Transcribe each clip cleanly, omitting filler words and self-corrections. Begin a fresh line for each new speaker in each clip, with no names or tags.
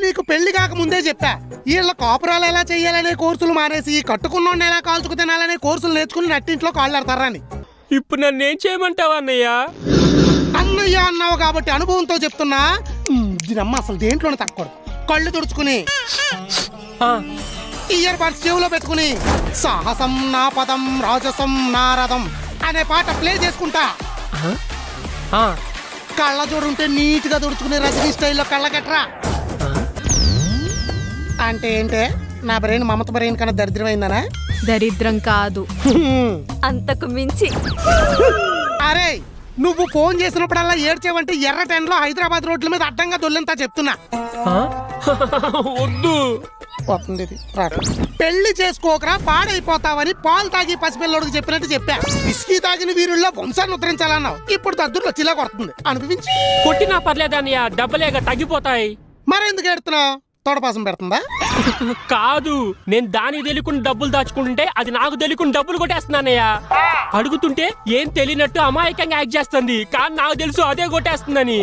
నీకు పెళ్లి కాక ముందే చెప్పా వీళ్ళ కాపురాలు ఎలా చెయ్యాలనే కోర్సులు మానేసి కట్టుకున్నోడిని ఎలా కాల్చుకు తినాలనే కోర్సులు నేర్చుకుని నట్టింట్లో కాళ్ళాడతారని.
ఇప్పుడు నన్నేం చేయమంటావా అన్నయ్య?
అన్నయ్య అన్నావు కాబట్టి అనుభవంతో చెప్తున్నా. దీనమ్మ అసలు దేంట్లోనే తక్కకూడదు. కళ్ళు తుడుచుకుని ఇయర్ బడ్స్ చెవులో పెట్టుకుని సాహసం నా పదం రాజసం నారదం అనే పాట ప్లే చేసుకుంటా. కళ్ళ జోడుంటే నీట్ గా తుడుచుకుని రజనీ స్టైల్లో కళ్ళకట్రా. అంటే ఏంటే నా బ్రెయిన్ మమత బ్రెయిన్ కన్నా దరిద్రమైందనా?
దరిద్రం కాదు, అంతకు మించి.
అరే నువ్వు ఫోన్ చేసినప్పుడల్లా ఏడ్చేవంటే ఎర్ర టెన్లో హైదరాబాద్ రోడ్ల మీద అడ్డంగా దొల్లంతా చెప్తున్నా.
వద్దు.
పెళ్లి చేసుకోకరా పాడైపోతావని పాలు తాగి పసిపిల్లడికి చెప్పినట్టు చెప్పా. విస్కీ తాగిన వీరుల్లో వంశాన్ని ఉద్ధరించాలన్నావు. ఇప్పుడు దద్దుర్లో చిలా కొడుతుంది. అనుభవించి.
కొట్టినా పర్లేదన్నయ్య, డబ్బలేగా తగ్గిపోతాయి.
మరెందుకు ఎడుతున్నావు? తోడపాసం పెడుతుందా?
కాదు, నేను దానికి తెలియకుండా డబ్బులు దాచుకుంటుంటే అది నాకు తెలియకుండా డబ్బులు కొట్టేస్తున్నానయ్య. అడుగుతుంటే ఏం తెలియనట్టు అమాయకంగా యాక్ట్ చేస్తుంది, కానీ నాకు తెలుసు అదే కొట్టేస్తుందని.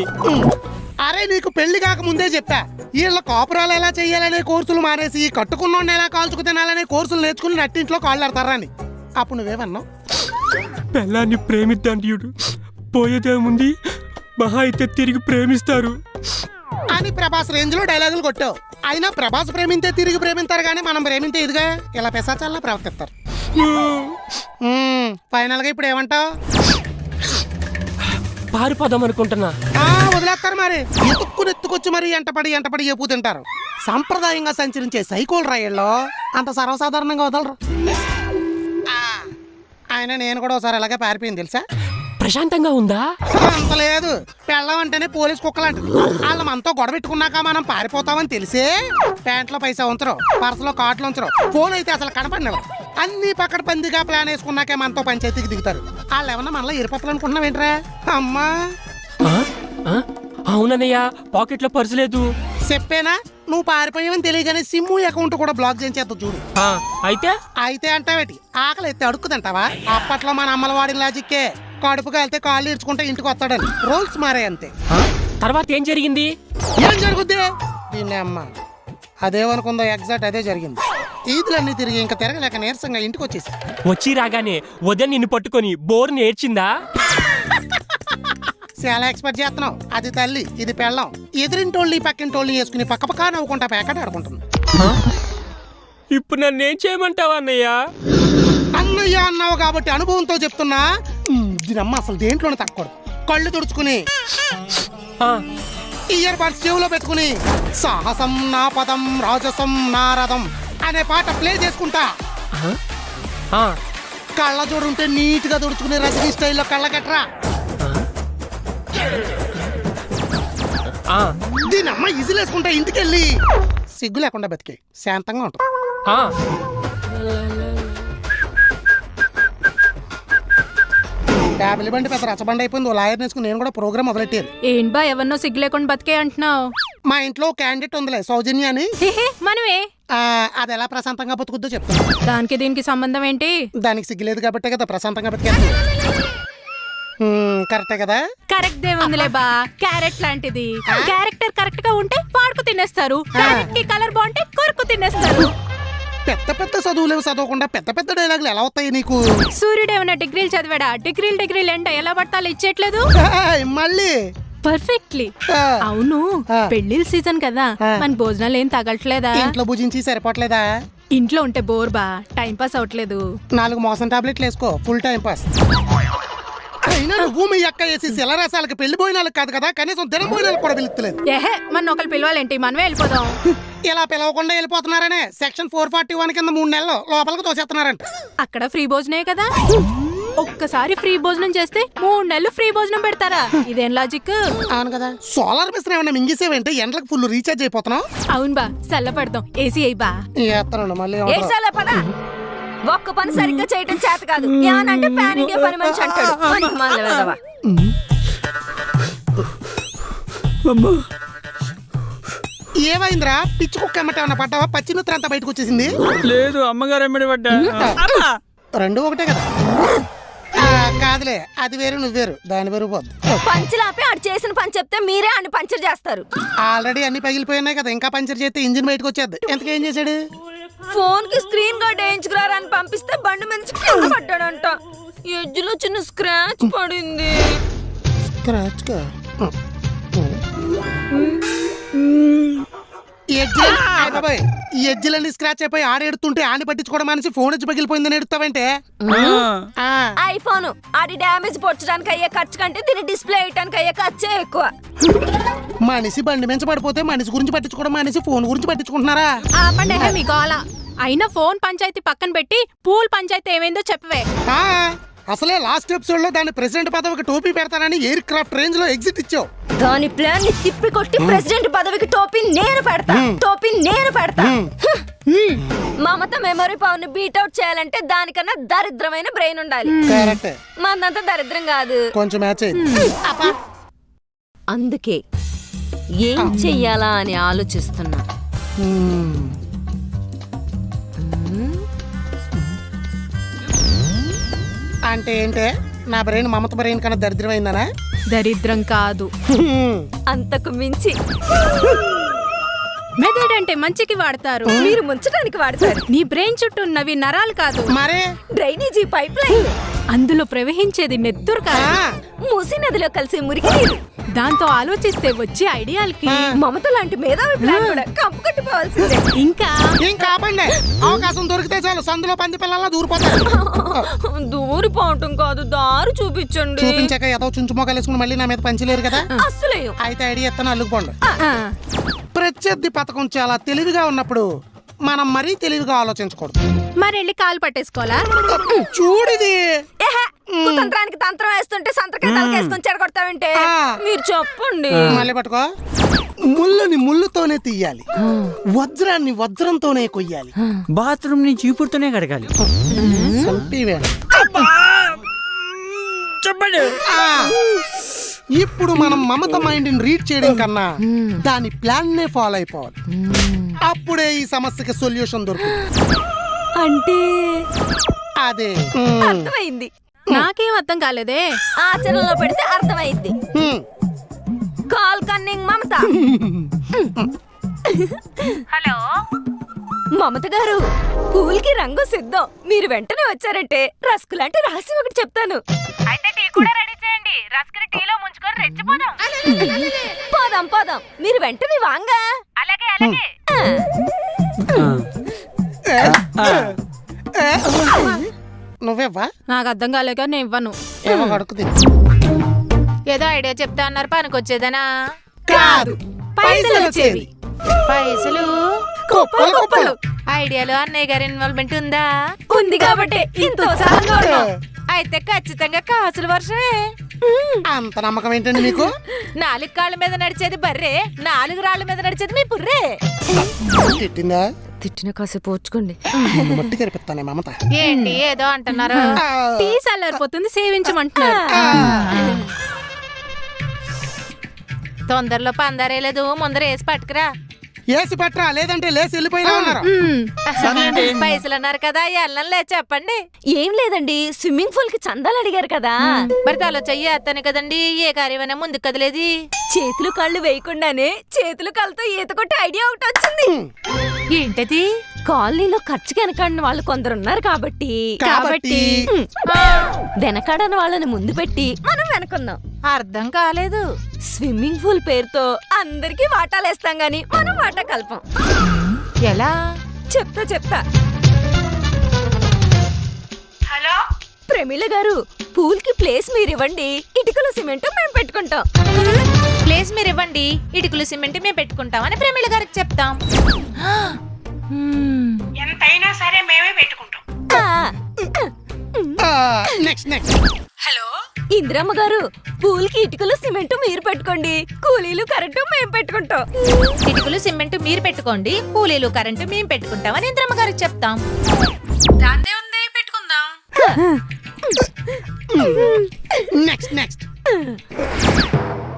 అరే నీకు పెళ్లి కాక ముందే చెప్పా వీళ్ళ కాపురాలు ఎలా చెయ్యాలనే కోర్సులు మానేసి కట్టుకున్నోడిని ఎలా కాల్చుకు తినాలనే కోర్సులు నేర్చుకుని నట్టింట్లో కాళ్ళాడతారని. అప్పుడు నువ్వేమన్నావు?
పెళ్ళాన్ని ప్రేమిద్దాంటియుడు పోయేదేముంది, మహా అయితే తిరిగి ప్రేమిస్తారు
అని ప్రభాస్ రేంజ్ లో డైలాగులు కొట్టావు. అయినా ప్రభాస్ ప్రేమింతే తిరిగి ప్రేమిస్తారు కానీ మనం ప్రేమింతే ఇదిగా ఇలా పెసాచాలా ప్రవర్తిస్తారు. ఫైనల్ గా ఇప్పుడు ఏమంటావు?
పారిపోదాం అనుకుంటున్నా.
వదిలేస్తారు మరి. ఎత్తుకొచ్చి మరి ఎంటపడి ఎప్పు తింటారు. సంప్రదాయంగా సంచరించే సైకోల్ రాయల్లో అంత సర్వసాధారణంగా వదలరు. ఆయన నేను కూడా ఒకసారి అలాగే పారిపోయింది తెలుసా.
ప్రశాంతంగా ఉందా?
అంత లేదు. పెళ్ళం అంటేనే పోలీస్ కుక్కలాంటిది. వాళ్ళ మనతో గొడవ పెట్టుకున్నాక మనం పారిపోతామని తెలిసే ప్యాంట్లో పైసా ఉంచరు, పర్సులో కార్డులు ఉంచరు, ఫోన్ అయితే అసలు కనపడినవరు. అన్ని పక్కన పందిగా ప్లాన్ వేసుకున్నాకే మనతో పంచాయతీకి దిగుతారు. వాళ్ళు ఏమన్నా మనలో ఎరిపత్రాలనుకుంటున్నావు ఏంట్రా? అమ్మా
అవునన్నయ్య, పాకెట్ లో పర్సు లేదు.
చెప్పేనా? నువ్వు పారిపోయావని తెలియగానే సిమ్ము అకౌంట్ కూడా బ్లాక్ చేయించేద్దాం చూడు. అయితే అంటావేటి? ఆకలి ఎత్తే అడుక్కుదంటావా? అప్పట్లో మన అమ్మల వాడిన లాజిక్కే. కడుపుగా వెళ్తే కాళ్ళు ఇడ్చుకుంటే ఇంటికి వస్తాడని రూల్స్ మారే అంతే.
తర్వాత ఏం జరిగింది?
ఏం జరుగుద్ది? దీన్ని అమ్మ అదేమనుకుందో ఎగ్జాక్ట్ అదే జరిగింది. ఈదులన్నీ తిరిగి ఇంకా తిరగలేక నీరసంగా ఇంటికి వచ్చేసి
వచ్చి రాగానే ఉదయం నిన్ను పట్టుకొని బోర్ని ఏడ్చిందా?
చాలా ఎక్స్పెక్ట్ చేస్తున్నావు. అది తల్లి, ఇది పెళ్ళం. ఎదురింటోళ్ళని పక్కింటోళ్ళని వేసుకుని పక్క నవ్వుకుంటా ప్యాకెట్ ఆడుకుంటుంది.
ఇప్పుడు నన్నేం చేయమంటావా అన్నయ్య?
అన్నయ్య అన్నావు కాబట్టి అనుభవంతో చెప్తున్నా. దీనమ్మ అసలు దేంట్లోనే తక్కకూడదు. కళ్ళు తుడుచుకుని ఇయర్ బడ్స్ చెవులో పెట్టుకుని సాహసం నా పదం రాజసం నారదం అనే పాట ప్లే చేసుకుంటా. కళ్ళ జోడుంటే నీట్ గా తుడుచుకుని రజనీ స్టైల్లో కళ్ళకట్రా. దీనమ్మ ఇజిలేసుకుంటా ఇంటికెళ్ళి సిగ్గు లేకుండా బతికే శాంతంగా ఉంటుంది. ఫ్యామిలీ బండి పెద్ద రచ్చబండి అయిపోయింది. లాయర్ నేర్చుకుని నేను కూడా ప్రోగ్రామ్ మొదలెట్టాను.
ఏంటి బా ఎవరినో సిగ్గు లేకుండా బతికే అంటున్నావు?
మా ఇంట్లో క్యాండిడేట్ ఉందిలే, సౌజన్య అని.
మనమే
అది ఎలా ప్రశాంతంగా బతుకుద్దో చెప్తాను.
దానికి దీనికి సంబంధం ఏంటి?
దానికి సిగ్గులేదు కాబట్టే కదా ప్రశాంతంగా బతికేది. కరెక్టే కదా?
కరెక్ట్ దేముందిలే బా. క్యారెట్ లాంటిది. క్యారెక్టర్ కరెక్ట్ గా ఉంటే పాడుకు తినేస్తారు, కలర్ బాగుంటే కొరుకు తినేస్తారు.
పెద్ద పెద్ద చదువులేవు చదవకుండా పెద్ద పెద్ద డైలాగులు ఎలా వస్తాయి నీకు?
సూర్యుడు ఏమైనా డిగ్రీలు చదివాడా? డిగ్రీలు ఎండ ఎలా పడతాలు ఇచ్చేట్లేదు
మళ్ళీ
పర్ఫెక్ట్లీ. అవును, పెళ్లిళ్ళ సీజన్ కదా, మన భోజనాలు ఏం తగలట్లేదా?
ఇంట్లో భుజించి సరిపోవట్లేదా?
ఇంట్లో ఉంటే బోర్ బా, టైం పాస్ అవట్లేదు.
4 మోసం టాబ్లెట్లు వేసుకో, ఫుల్ టైం పాస్. అయినా నువ్వు మీ అక్క వేసి శిలరసాలకు పెళ్లి భోజనాలకు కాదు కదా, కనీసం దిన భోజనాలకు కూడా పిలుస్తలేదు.
ఏహే, మన ఒకరు పిలవాలేంటి, మనమే వెళ్ళిపోదాం.
ఇలా పిలవకుండా వెళ్ళిపోతున్నారనే సెక్షన్ 441 కింద 3 నెలలు లోపలికి తోసేస్తున్నారంట.
అక్కడ ఫ్రీ భోజనే కదా. ఒక్కసారి ఫ్రీ భోజనం చేస్తే 3 నెలలు ఫ్రీ భోజనం పెడతారా? ఇదేం లాజిక్?
అవును కదా. సోలార్ మిషన్ ఏమన్నా మింగిసేవంటే ఎండలకు ఫుల్ రీఛార్జ్ అయిపోతున్నావు.
అవును బా, చల్ల పడతాం. ఏసీ అయ్యి బా.
మళ్ళీ
ఒక్క పని సరిగ్గా చేయడం చేత కాదు. ఏమనంటే పాన్ ఇండియా పని మనిషి అంటాడు.
ఏమైందిరా? పిచ్చి కుక్క ఎమ్మట ఏమన్నా పడ్డావా? పచ్చిమిత్ర అంతా బయటకు వచ్చేసింది.
లేదు, అమ్మగారు ఎమ్మడి పడ్డా.
రెండు ఒకటే కదా. కాదులే, అది వేరు నువ్వు వేరు, దాని వేరు పోద్దు.
పంచులాపి ఆడు చేసిన పని చెప్తే మీరే అన్ని పంచర్ చేస్తారు.
ఆల్రెడీ అన్ని పగిలిపోయినాయి కదా, ఇంకా పంచర్ చేస్తే ఇంజిన్ బయటకు వచ్చేది. ఎంతకేం చేశాడు?
ఫోన్ కి స్క్రీన్ గార్డ్ వేయించుకురారని పంపిస్తే బండి మీద కింద పడ్డాడంట. ఎడ్జ్ లో చిన్న స్క్రాచ్ పడింది.
స్క్రాచ్ గా ఈ ఎడ్జిలన్నీ స్క్రాచ్ అయిపోయి ఆడెడుతుంటే ఆని పట్టించుకోవడం మనిషి ఫోన్ వచ్చి పగిలిపోయిందని ఎడుతావంటే?
ఐఫోన్ ఆడి డ్యామేజ్ పొచ్చడానికి అయ్యే ఖర్చు కంటే దీన్ని డిస్ప్లే వేయడానికి అయ్యే ఖర్చే ఎక్కువ.
మనిషి బండి మీద పడిపోతే మనిషి గురించి పట్టించుకోవడం మనిషి ఫోన్ గురించి పట్టించుకుంటున్నారా?
ఆపండి మీ గోల. అయినా ఫోన్ పంచాయతీ పక్కన పెట్టి పూల్ పంచాయతీ ఏమైందో చెప్పవే.
అసలే లాస్ట్ ఎపిసోడ్ లో దాని ప్రెసిడెంట్ పదవికి టోపీ పెడతానని ఎయిర్ క్రాఫ్ట్ రేంజ్ లో ఎగ్జిట్ ఇచ్చావు.
దాని ప్లాన్ ని తిప్పి కొట్టి ప్రెసిడెంట్ పదవికి టోపీ నేను పెడతా. మమత మెమరీ పవర్ ని బీట్అవుట్ చేయాలంటే దానికన్నా దరిద్రమైన బ్రెయిన్ ఉండాలి.
కరెక్ట్.
మందంతా దరిద్రం కాదు,
కొంచెం మ్యాచ్ అయింది.
అందుకే ఏం చెయ్యాలా అని ఆలోచిస్తున్నా.
అంటే ఏంటే, నా బ్రెయిన్ మమత బ్రెయిన్ కన్నా దరిద్రమైందనా?
దరిద్రం కాదు,
అంతకు మించి.
మెదడంటే మంచికి వాడతారు,
మీరు ముంచడానికి వాడతారు.
నీ బ్రెయిన్ చుట్టూ ఉన్నవి నరాలు కాదు,
మరే
డ్రైనేజీ పైప్ లైన్.
అందులో ప్రవహించేది నెత్తురు కాదు,
మూసీ నదిలో కలిసే మురికి నీరు.
దాంతో ఆలోచిస్తే వచ్చే ఐడియాలకి
మమత లాంటి మేధావి ప్లాన్ కూడా కంపు కట్టిపోవాల్సిందే.
ఇంకా
ఆపండి, అవకాశం దొరికితే చాలు సందులో పంది పిల్లల్లా దూరిపోతారు.
దూరిపోవటం కాదు, దారి చూపించండి.
చూపించాక ఏదో చుంచు మొక్కలు వేసుకుని మళ్ళీ నా మీద పంచలేరు కదా.
అసలే
అయితే ఐడియా ఎత్తాను, అల్లుకుపోండి. ప్రత్యర్థి పథకం చాలా తెలివిగా ఉన్నప్పుడు మనం మరీ తెలివిగా ఆలోచించకూడదు.
మరి వెళ్ళి కాలు పట్టేసుకోవాలా?
చూడిది
కుతంత్రానికి తంత్రం వేస్తుంటే సంతకాయ తలకేసుకొని చెడగొడతావంటే మీరు చెప్పండి.
మళ్ళీ పట్టుకో. ముళ్ళని ముళ్ళుతోనే తీయాలి, వజ్రాన్ని వజ్రంతోనే కొయ్యాలి,
బాత్రూమ్ ని చీపుడుతోనే కడగాలి. చెప్పండి.
ఇప్పుడు మనం మమత మైండ్ ని రీడ్ చేయడం కన్నా దాని ప్లాన్ నే ఫాలో అయిపోవాలి. అప్పుడే ఈ సమస్యకి సొల్యూషన్ దొరుకుతుంది.
అంటే
అదే
అర్థమైంది.
నాకేం అర్థం కాలేదే.
ఆచరణలో పెడితే అర్థమైంది. కాల్ కన్నింగ్ మమత. హలో మమత గారు, పూల్ కి రంగు సిద్ధం. మీరు వెంటనే వచ్చారంటే రస్కు లాంటి రహస్యం ఒకటి చెప్తాను.
అయితే టీ కూడా రెడీ చేయండి. రస్కుని టీలో ముంచుకొని రెచ్చిపోదాం.
పోదాం. మీరు వెంటనే వాంగా.
అలాగే అలాగే.
నువ్వేవా?
నాకు అర్థం కాలేక నేను ఇవ్వను.
ఏమో కడుకుది.
ఏదో ఐడియా చెప్తా అన్నారు, పనికొచ్చేదనా?
కాదు, పైసలు వచ్చేది.
పైసలు
కుప్పలు కుప్పలు.
ఐడియాలో అన్నయ్య గారి ఇన్వాల్వ్మెంట్ ఉందా?
ఉంది కాబట్టి ఇంత ఉత్సాహంగా ఉన్నాం.
అయితే ఖచ్చితంగా కాసుల వర్షమే.
అంత నమ్మకం ఏంటండి మీకు?
4 కాళ్ళ మీద నడిచేది బర్రే, 4 రాళ్ళ మీద నడిచేది మీ పుర్రే.
తిట్టిందా?
తిట్టిన కాసేపు ఓర్చుకోండి.
మట్టి కరిపిస్తానే మమత.
ఏంటి ఏదో అంటున్నారు? టీ చల్లారిపోతుంది, సేవించమంటున్నారు. తొందరలో పందారేలేదు, ముందర వేసి పట్టుకురా.
ఏసి పట్రా, లేదంటే లేసి వెళ్ళిపోయినా ఉన్నారు.
పైసలు అన్నారు కదా, ఎల్లంలే చెప్పండి.
ఏం లేదండి, స్విమ్మింగ్ పూల్ కి చందాలు అడిగారు కదా.
మరి తలో చెయ్యి అత్తనే కదండి, ఏ కార్యమైనా ముందుకు కదిలేది.
చేతులు కళ్ళు వేయకుండానే చేతులు కళ్ళతో ఈత కొట్టే ఐడియా ఒకటి వచ్చింది.
ఏంటది?
కాలనీలో ఖర్చుకి వెనకాడిన వాళ్ళు కొందరున్నారు కాబట్టి వెనకాడని వాళ్ళని ముందు పెట్టి మనం వెనకుందాం.
అర్థం కాలేదు.
స్విమ్మింగ్ పూల్ పేరుతో అందరికి వాటాలేస్తాం గాని మనం వాటా కల్పం.
ఎలా?
చెప్తా.
హలో
ప్రమీల గారు, పూల్ కి ప్లేస్ మీరు ఇవ్వండి, ఇటుకలు సిమెంట్ మేము పెట్టుకుంటాం.
ప్లేస్ మీరు ఇవ్వండి, ఇటుకలు సిమెంట్ మేము పెట్టుకుంటాం అని ప్రమీల గారికి చెప్తాం.
ఎంతైనా సరే మేమే పెట్టుకుంటాం.
నెక్స్ట్
హలో
ఇందిరమ్మ గారు, పూల్ కి ఇటుకలు సిమెంట్ మీరు పెట్టుకోండి, కూలీలు కరెంటు మేము పెట్టుకుంటాం.
ఇటుకలు సిమెంట్ మీరు పెట్టుకోండి, కూలీలు కరెంటు మేము పెట్టుకుంటాం అని ఇంద్రమ్మ గారికి చెప్తాం.
దాందే ఉంది, పెట్టుకుందాం.
నెక్స్ట్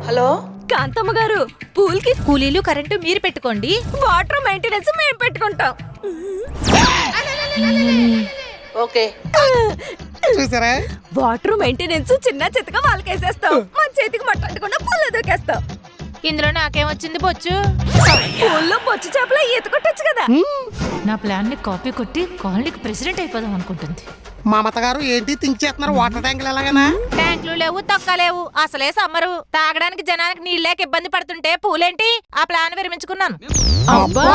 హలో
కాంతమ్మ గారు, పూల్ కి
కూలీలు కరెంటు మీరు పెట్టుకోండి,
వాటర్ మెయింటెనెన్స్ మేము పెట్టుకుంటాం.
ఓకే
చూసారా?
వాటర్ మెయింటెనెన్స్ చిన్న చితక వాళ్ళకేసేస్తాం, మన చేతికి మట్టకుండా పూల్లో దూకేస్తాం.
ఇందులో నాకేమొచ్చింది బొచ్చు?
పూల్లో బొచ్చు చేపల ఈత కొట్టొచ్చు కదా.
నా ప్లాన్ ని కాపీ కొట్టి కాలనీకి ప్రెసిడెంట్ అయిపోదాం అనుకుంటుంది.
మమత గారు ఏంటి థింక్ చేస్తున్నారు? వాటర్ ట్యాంకులు ఎలాగనా?
ట్యాంకులు లేవు, తొక్కలేవు, అసలే సమ్మరు. తాగడానికి జనానికి నీళ్ళేక ఇబ్బంది పడుతుంటే పూలేంటి? ఆ ప్లాన్ విరమించుకున్నాను.
అబ్బా